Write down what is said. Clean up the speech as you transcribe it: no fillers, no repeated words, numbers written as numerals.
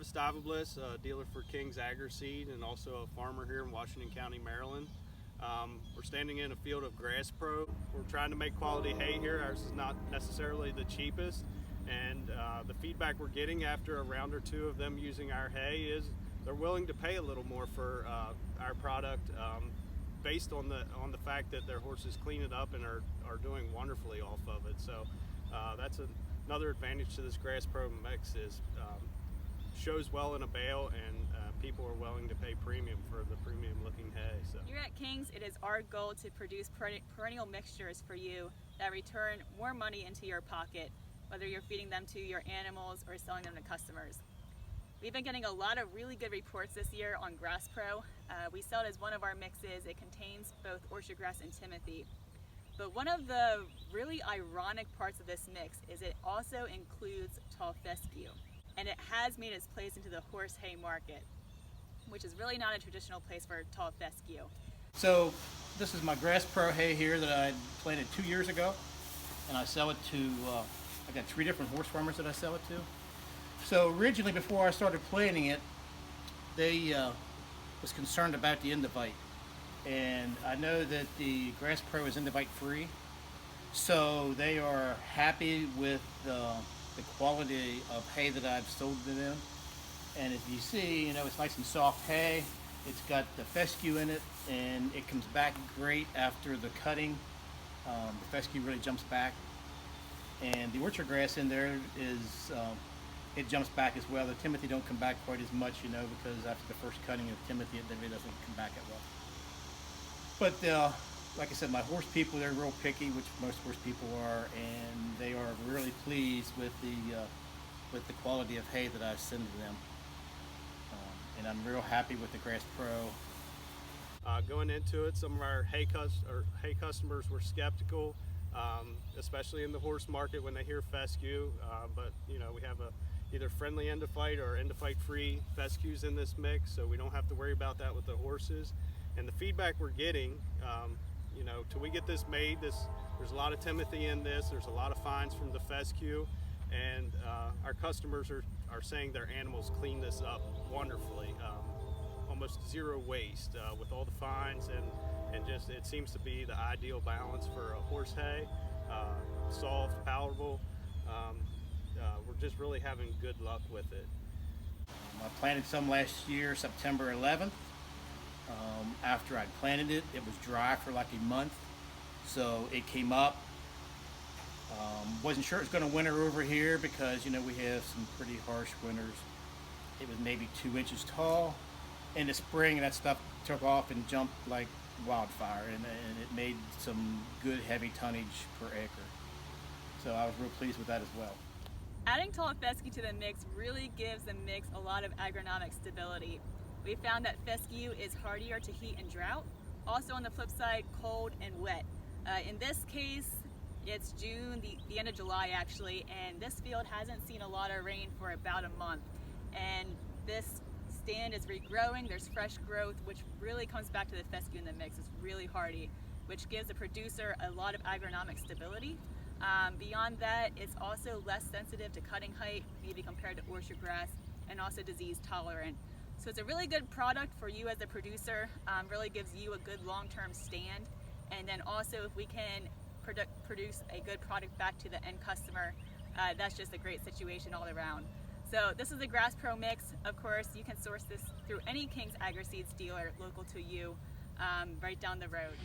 Travis Divablis, a dealer for King's Agri-Seed and also a farmer here in Washington County, Maryland. We're standing in a field of GrassPro. We're trying to make quality hay here. Ours is not necessarily the cheapest, and the feedback we're getting after a round or two of them using our hay is they're willing to pay a little more for our product based on the fact that their horses clean it up and are doing wonderfully off of it. So that's another advantage to this GrassPro mix is shows well in a bale, and people are willing to pay premium for the premium looking hay. So here at King's, it is our goal to produce perennial mixtures for you that return more money into your pocket, whether you're feeding them to your animals or selling them to customers. We've been getting a lot of really good reports this year on GrassPro. We sell it as one of our mixes. It contains both orchard grass and timothy. But one of the really ironic parts of this mix is it also includes tall fescue. And it has made its place into the horse hay market, which is really not a traditional place for tall fescue. So this is my GrassPro hay here that I planted 2 years ago, and I sell it to, I got 3 different horse farmers that I sell it to. So originally, before I started planting it, they was concerned about the endovite, and I know that the GrassPro is endovite free, so they are happy with the quality of hay that I've sold to them. And as you see, you know, it's nice and soft hay. It's got the fescue in it, and it comes back great after the cutting. The fescue really jumps back, and the orchard grass in there is it jumps back as well. The timothy don't come back quite as much, you know, because after the first cutting of timothy, it really doesn't come back that well. But like I said, my horse people, they're real picky, which most horse people are, and they are really pleased with the quality of hay that I send to them. And I'm real happy with the GrassPro. Going into it, some of our hay customers were skeptical, especially in the horse market when they hear fescue. But you know, we have either friendly endophyte or endophyte free fescues in this mix, so we don't have to worry about that with the horses. And the feedback we're getting, you know, till we get this made, there's a lot of timothy in this, there's a lot of fines from the fescue, and our customers are saying their animals clean this up wonderfully, almost zero waste with all the fines, and just it seems to be the ideal balance for a horse hay, soft, palatable. We're just really having good luck with it. I planted some last year, September 11th. After I planted it, it was dry for like a month, so it came up. Wasn't sure it was going to winter over here because, you know, we have some pretty harsh winters. It was maybe 2 inches tall. In the spring, that stuff took off and jumped like wildfire, and it made some good heavy tonnage per acre. So I was real pleased with that as well. Adding tall fescue to the mix really gives the mix a lot of agronomic stability. We found that fescue is hardier to heat and drought. Also on the flip side, cold and wet. In this case, it's June, the end of July actually, and this field hasn't seen a lot of rain for about a month. And this stand is regrowing, there's fresh growth, which really comes back to the fescue in the mix. It's really hardy, which gives the producer a lot of agronomic stability. Beyond that, it's also less sensitive to cutting height, maybe compared to orchard grass, and also disease tolerant. So it's a really good product for you as a producer, really gives you a good long-term stand. And then also if we can produce a good product back to the end customer, that's just a great situation all around. So this is the GrassPro mix. Of course, you can source this through any King's Agri-Seeds dealer local to you, right down the road.